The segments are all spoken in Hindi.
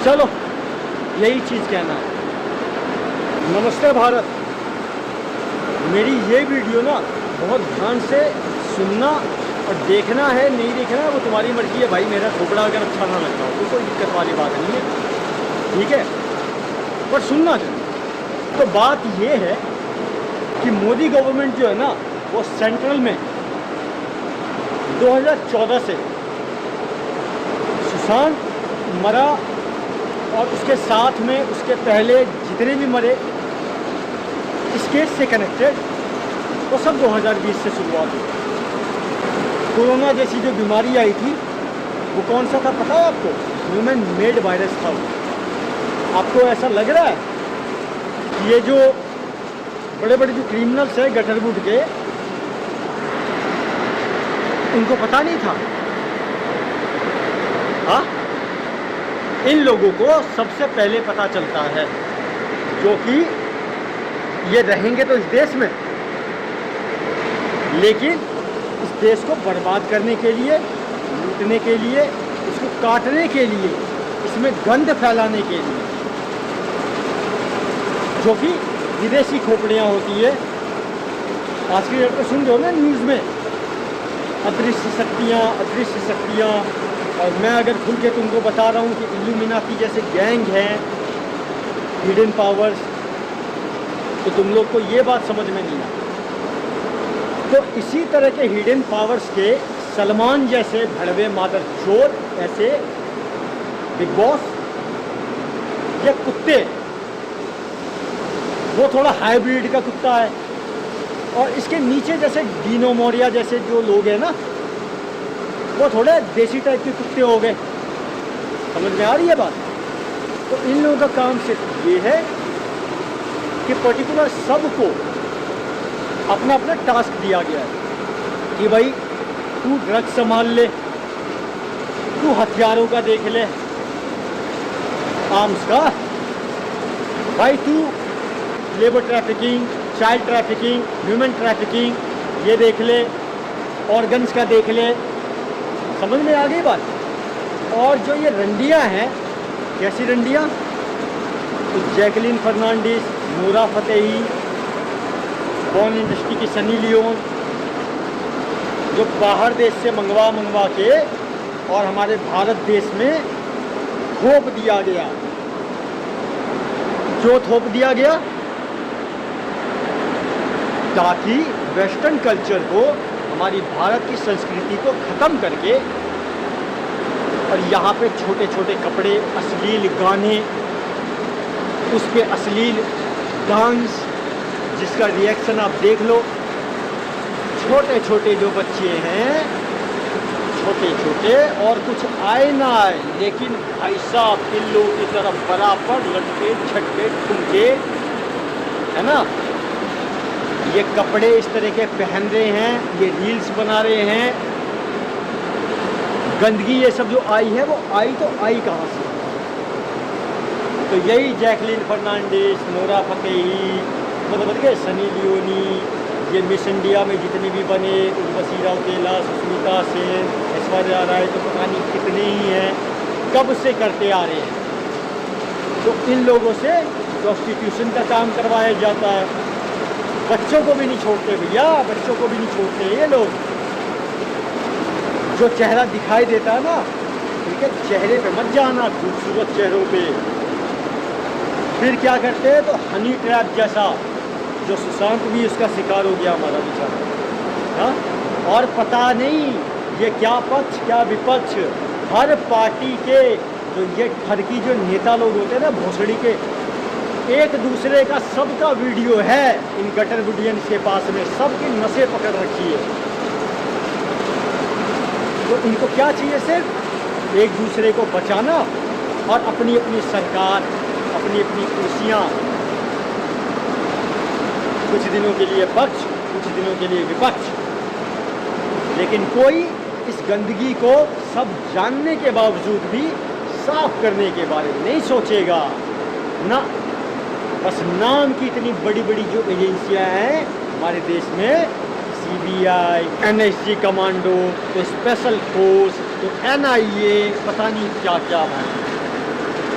चलो यही चीज़ कहना है। नमस्ते भारत। मेरी ये वीडियो ना बहुत ध्यान से सुनना और देखना है, नहीं देखना है वो तुम्हारी मर्जी है भाई। मेरा खोपड़ा अगर अच्छा ना लगता हो तो कोई दिक्कत वाली बात नहीं है, ठीक है, पर सुनना चाहिए। तो बात ये है कि मोदी गवर्नमेंट जो है ना वो सेंट्रल में 2014 से सुशांत मरा और उसके साथ में उसके पहले जितने भी मरे इस केस से कनेक्टेड वो सब 2020 से शुरुआत हुई। कोरोना जैसी जो बीमारी आई थी वो कौन सा था पता है आपको? ह्यूमन मेड वायरस था वो। आपको ऐसा लग रहा है कि ये जो बड़े बड़े जो क्रिमिनल्स हैं गटरवुड के, उनको पता नहीं था? हाँ, इन लोगों को सबसे पहले पता चलता है, जो कि ये रहेंगे तो इस देश में, लेकिन इस देश को बर्बाद करने के लिए, लूटने के लिए, इसको काटने के लिए, इसमें गंद फैलाने के लिए, जो कि विदेशी खोपड़ियाँ होती है। आज की डेट में सुन रहे हो ना न्यूज़ में, अदृश्य शक्तियाँ। और मैं अगर खुल के तुमको बता रहा हूँ कि इल्यूमिनाटी जैसे गैंग हैं, हिडन पावर्स, तो तुम लोग को ये बात समझ में नहीं आती। तो इसी तरह के हिडन पावर्स के सलमान जैसे भड़वे मादरचोद ऐसे बिग बॉस, ये कुत्ते, वो थोड़ा हाइब्रिड का कुत्ता है, और इसके नीचे जैसे डीनो मोरिया जैसे जो लोग हैं ना, वो थोड़े देसी टाइप के कुत्ते हो गए। समझ में आ रही है बात? तो इन लोगों का काम सिर्फ ये है कि पर्टिकुलर सबको अपना अपना टास्क दिया गया है कि भाई तू ड्रग्स संभाल ले, तू हथियारों का देख ले, आर्म्स का, भाई तू labour trafficking, child trafficking, human trafficking ये देख ले, ऑर्गन्स का देख ले। समझ में आ गई बात? और जो ये रंडियाँ हैं, कैसी रंडियाँ? तो जैकलीन फर्नांडिस, नूरा फतेही, बॉर्न इंडस्ट्री की सनी लियोन, जो बाहर देश से मंगवा के और हमारे भारत देश में थोप दिया गया। जो थोप दिया गया ताकि वेस्टर्न कल्चर को, हमारी भारत की संस्कृति को ख़त्म करके, और यहाँ पे छोटे छोटे कपड़े, अश्लील गाने, उस पे अश्लील डांस, जिसका रिएक्शन आप देख लो। छोटे छोटे जो बच्चे हैं, छोटे छोटे, और कुछ आए ना आए, लेकिन भाई साहब पिल्लों की तरफ बराबर लटके छटके ठुमके, है ना, ये कपड़े इस तरह के पहन रहे हैं, ये रील्स बना रहे हैं। गंदगी ये सब जो आई है वो आई तो आई कहाँ से? तो यही जैकलीन फर्नांडिस, नोरा फतेही, मतलब के सनी लियोनी, ये मिस इंडिया में जितने भी बने, उर्वशी रौतेला, सुष्मिता सेन, ऐश्वर्या राय, तो पता नहीं कितने ही हैं, कब से करते आ रहे हैं। तो इन लोगों से प्रॉस्टिट्यूशन का काम करवाया जाता है। बच्चों को भी नहीं छोड़ते भैया, बच्चों को भी नहीं छोड़ते ये लोग। जो चेहरा दिखाई देता है ना, ठीक है, चेहरे पे मत जाना, खूबसूरत चेहरों पे। फिर क्या करते हैं? तो हनी ट्रैप जैसा, जो सुशांत भी उसका शिकार हो गया हमारा बेचारा। हाँ, और पता नहीं ये क्या पक्ष क्या विपक्ष, हर पार्टी के जो ये ठरकी जो नेता लोग होते हैं ना, भोसड़ी के, एक दूसरे का सबका वीडियो है इन गटर बुडियंस के पास में, सबकी नसें पकड़ रखी है। तो इनको क्या चाहिए? सिर्फ एक दूसरे को बचाना और अपनी अपनी सरकार, अपनी अपनी कुर्सियाँ, कुछ दिनों के लिए पक्ष, कुछ दिनों के लिए विपक्ष। लेकिन कोई इस गंदगी को सब जानने के बावजूद भी साफ करने के बारे में नहीं सोचेगा ना। बस नाम की इतनी बड़ी बड़ी जो एजेंसियां हैं हमारे देश में, सीबीआई, एनएसजी कमांडो, तो स्पेशल फोर्स, तो एनआईए, पता नहीं क्या क्या है,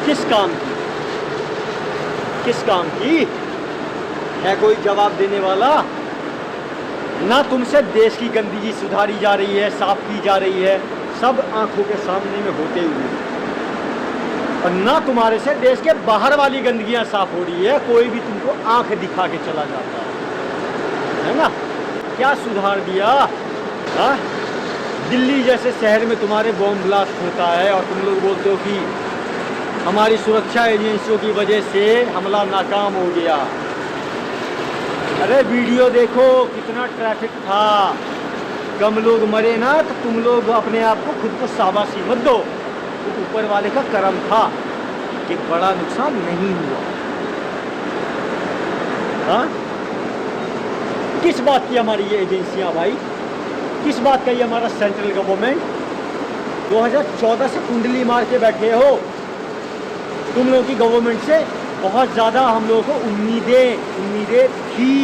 किस काम की? किस काम की है कोई जवाब देने वाला? ना तुमसे देश की गंदगी सुधारी जा रही है, साफ की जा रही है, सब आंखों के सामने में होते हुए, और ना तुम्हारे से देश के बाहर वाली गंदगियां साफ हो रही है। कोई भी तुमको आंख दिखा के चला जाता है ना? क्या सुधार दिया? हाँ, दिल्ली जैसे शहर में तुम्हारे बॉम्ब ब्लास्ट होता है और तुम लोग बोलते हो कि हमारी सुरक्षा एजेंसियों की वजह से हमला नाकाम हो गया। अरे वीडियो देखो, कितना ट्रैफिक था, कम लोग मरे ना, तो तुम लोग अपने आप को खुद को शाबाशी मत दो। तो ऊपर वाले का करम था कि बड़ा नुकसान नहीं हुआ। हाँ, किस बात की हमारी ये एजेंसियां भाई? किस बात का ये हमारा सेंट्रल गवर्नमेंट? 2014 से कुंडली मार के बैठे हो। तुम लोगों की गवर्नमेंट से बहुत ज़्यादा हम लोगों को उम्मीदें थी।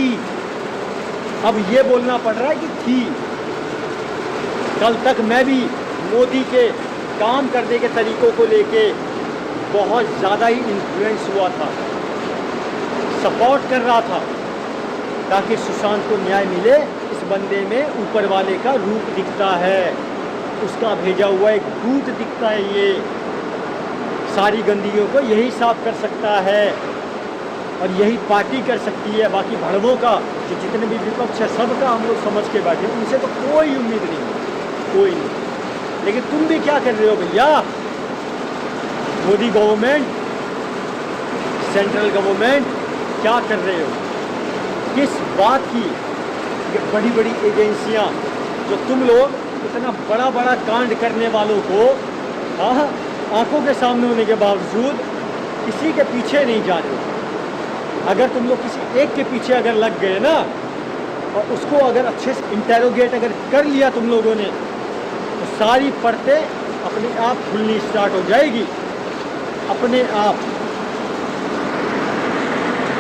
अब ये बोलना पड़ रहा है कि थी। कल तक मैं भी मोदी के काम करने के तरीक़ों को लेके बहुत ज़्यादा ही इन्फ्लुएंस हुआ था, सपोर्ट कर रहा था ताकि सुशांत को न्याय मिले। इस बंदे में ऊपर वाले का रूप दिखता है, उसका भेजा हुआ एक दूत दिखता है। ये सारी गंदगियों को यही साफ कर सकता है और यही पार्टी कर सकती है। बाकी भड़वों का, जो जितने भी विपक्ष है, सबका हम लोग समझ के बैठे, उनसे तो कोई उम्मीद नहीं, कोई नहीं। लेकिन तुम भी क्या कर रहे हो भैया? मोदी गवर्नमेंट, सेंट्रल गवर्नमेंट, क्या कर रहे हो? किस बात की ये बड़ी बड़ी एजेंसियां, जो तुम लोग इतना बड़ा बड़ा कांड करने वालों को आंखों के सामने होने के बावजूद किसी के पीछे नहीं जा रहे। अगर तुम लोग किसी एक के पीछे अगर लग गए ना, और उसको अगर अच्छे से इंटेरोगेट अगर कर लिया तुम लोगों ने, तो सारी परतें अपने आप खुलनी स्टार्ट हो जाएगी, अपने आप।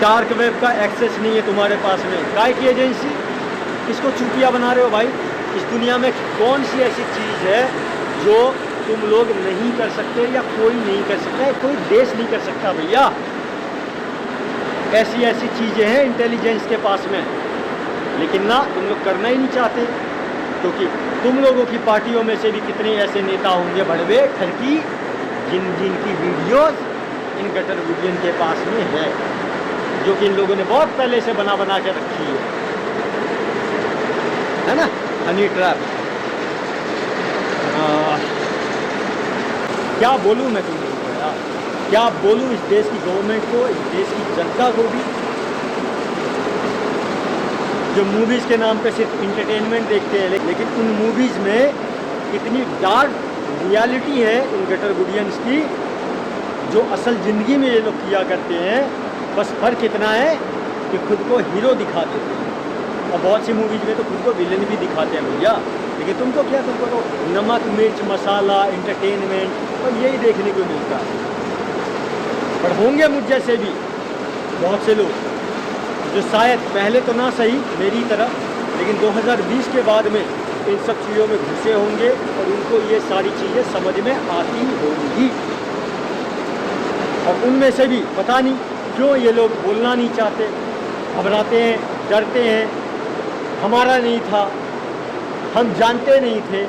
डार्क वेब का एक्सेस नहीं है तुम्हारे पास में। काय की एजेंसी? किसको चूतिया बना रहे हो भाई? इस दुनिया में कौन सी ऐसी चीज़ है जो तुम लोग नहीं कर सकते, या कोई नहीं कर सकता है, कोई देश नहीं कर सकता भैया? ऐसी ऐसी चीज़ें हैं इंटेलिजेंस के पास में, लेकिन ना तुम लोग करना ही नहीं चाहते। क्योंकि तुम लोगों की पार्टियों में से भी कितने ऐसे नेता होंगे भड़वे ठरकी, जिनकी वीडियोस इन गटर गुडियन के पास में है, जो कि इन लोगों ने बहुत पहले से बना के रखी है ना? Honey trap. क्या बोलूँ मैं तुम लोगों को यार, क्या बोलूँ इस देश की गवर्नमेंट को, इस देश की जनता को भी, जो मूवीज़ के नाम पे सिर्फ इंटरटेनमेंट देखते हैं, लेकिन उन मूवीज़ में इतनी डार्क रियलिटी है इन गटर गुडियंस की, जो असल ज़िंदगी में ये लोग किया करते हैं। बस फ़र्क इतना है कि खुद को हीरो दिखाते हैं, और बहुत सी मूवीज़ में तो खुद को विलन भी दिखाते हैं भैया। लेकिन तुमको क्या, तुमको तो नमक मिर्च मसाला इंटरटेनमेंट और यही देखने को मिलता है। पर होंगे मुझ जैसे भी बहुत से लोग जो शायद पहले तो ना सही मेरी तरह, लेकिन 2020 के बाद में इन सब चीज़ों में घुसे होंगे और उनको ये सारी चीज़ें समझ में आती होंगी। और उनमें से भी पता नहीं क्यों ये लोग बोलना नहीं चाहते, घबराते हैं, डरते हैं। हमारा नहीं था, हम जानते नहीं थे।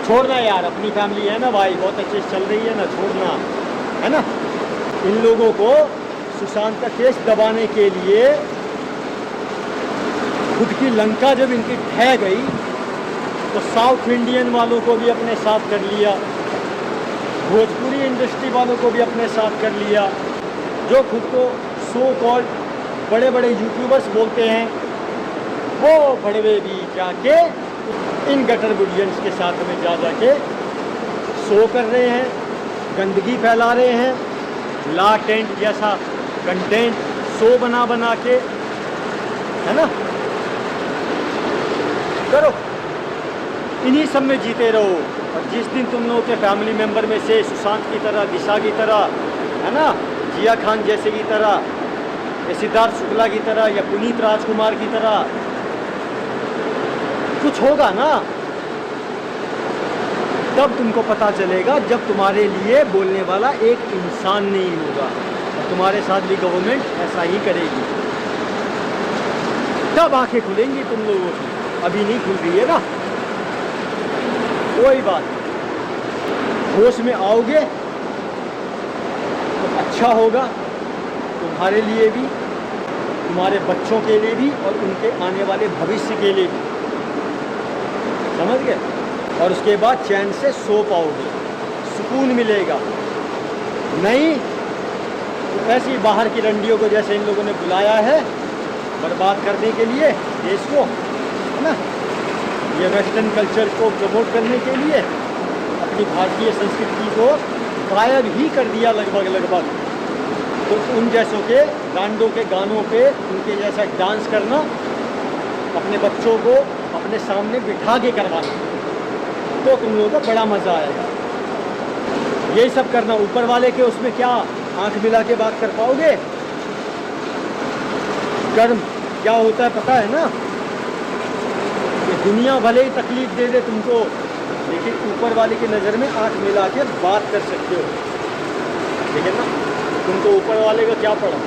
छोड़ना यार, अपनी फैमिली है ना भाई, बहुत अच्छे से चल रही है ना, छोड़ना है ना। इन लोगों को सुशांत का केस दबाने के लिए खुद की लंका जब इनकी ढह गई, तो साउथ इंडियन वालों को भी अपने साथ कर लिया, भोजपुरी इंडस्ट्री वालों को भी अपने साथ कर लिया, जो खुद को सो कॉल्ड बड़े बड़े यूट्यूबर्स बोलते हैं, वो बड़वे भी जाके इन गटर गुडियंस के साथ में जा के शो कर रहे हैं, गंदगी फैला रहे हैं, लाटेंट जैसा कंटेंट शो बना के, है ना। करो, इन्हीं सब में जीते रहो। और जिस दिन तुम लोगों के फैमिली मेम्बर में से सुशांत की तरह, दिशा की तरह, है ना, जिया खान जैसे की तरह, या सिद्धार्थ शुक्ला की तरह, या पुनीत राजकुमार की तरह कुछ होगा ना, तब तुमको पता चलेगा जब तुम्हारे लिए बोलने वाला एक इंसान नहीं होगा। और तुम्हारे साथ भी गवर्नमेंट ऐसा ही करेगी, तब आंखें खुलेंगी तुम लोगों की। अभी नहीं खुल रही है ना, कोई बात नहीं। होश में आओगे तो अच्छा होगा तुम्हारे लिए भी, तुम्हारे बच्चों के लिए भी, और उनके आने वाले भविष्य के लिए भी। समझ गए? और उसके बाद चैन से सो पाओगे, सुकून मिलेगा। नहीं तो ऐसी बाहर की रंडियों को जैसे इन लोगों ने बुलाया है बर्बाद करने के लिए देश को, है ना, ये वेस्टर्न कल्चर को प्रमोट करने के लिए अपनी भारतीय संस्कृति को गायब ही कर दिया लगभग। तो उन जैसों के गांडों के गानों पे उनके जैसा डांस करना, अपने बच्चों को अपने सामने बिठा के करवाना, तो तुम लोगों को बड़ा मज़ा आएगा। यही सब करना। ऊपर वाले के उसमें क्या आंख मिला के बात कर पाओगे? कर्म क्या होता है पता है ना? ये दुनिया भले ही तकलीफ दे दे तुमको, लेकिन ऊपर वाले की नज़र में आंख मिला के बात कर सकते हो। ठीक है ना? तुमको ऊपर वाले का क्या पड़ा?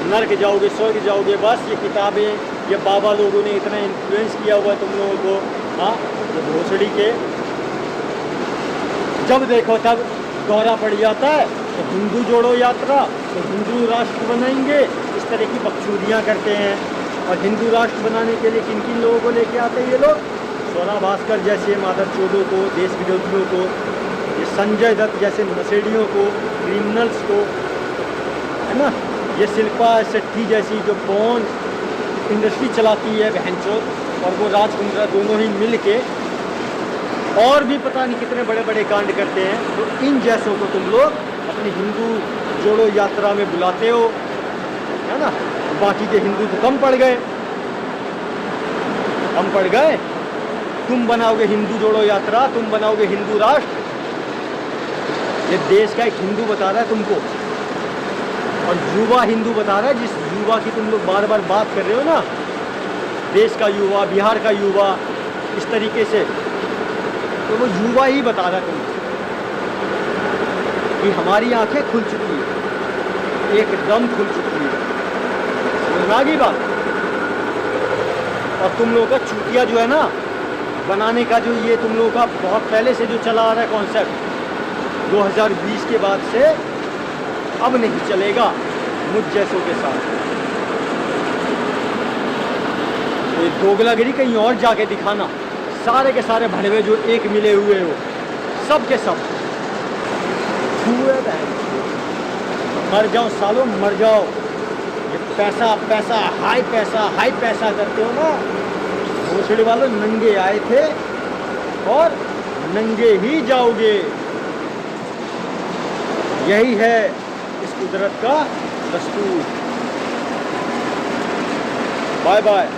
नर्क जाओगे, स्वर्ग जाओगे, बस ये किताबें, ये बाबा लोगों ने इतना इन्फ्लुएंस किया हुआ है तुम लोगों को। हाँ, ये भोसड़ी के जब देखो तब दौरा पड़ जाता है, तो हिंदू जोड़ो यात्रा, तो हिंदू राष्ट्र बनाएंगे, इस तरह की बकचोदियाँ करते हैं। और हिंदू राष्ट्र बनाने के लिए किन किन लोगों को लेके आते हैं ये लोग? स्वरा भास्कर जैसे मादर चोदों को, देश विरोधियों को, ये संजय दत्त जैसे नशेड़ियों को, क्रिमिनल्स को, है ना, ये शिल्पा शेट्टी जैसी जो पॉर्न इंडस्ट्री चलाती है बहनचोद, और वो राज कुंद्रा, दोनों ही मिल के और भी पता नहीं कितने बड़े बड़े कांड करते हैं। तो इन जैसों को तुम लोग अपनी हिंदू जोड़ो यात्रा में बुलाते हो, है ना। बाकी के हिंदू तो कम पड़ गए, कम पड़ गए। तुम बनाओगे हिंदू जोड़ो यात्रा, तुम बनाओगे हिंदू राष्ट्र। ये देश का एक हिंदू बता रहा है तुमको, और युवा हिंदू बता रहा है। जिस युवा की तुम लोग बार बार बात कर रहे हो ना, देश का युवा, बिहार का युवा, इस तरीके से, तो वो युवा ही बता रहा है तुमको कि हमारी आंखें खुल चुकी है, एकदम खुल चुकी है। समझ में आ गई बात? और तुम लोगों का चूतिया जो है ना बनाने का, जो ये तुम लोगों का बहुत पहले से जो चला आ रहा है कॉन्सेप्ट, 2020 के बाद से अब नहीं चलेगा मुझ जैसों के साथ। ये दोगलागिरी कहीं और जाके दिखाना। सारे के सारे भड़वे जो एक मिले हुए हो, सब के सब मर जाओ सालों, मर जाओ। ये पैसा पैसा हाई पैसा करते हो ना, भोसड़ी वालों नंगे आए थे और नंगे ही जाओगे। यही है इस कुदरत का दस्तूर। Bye bye.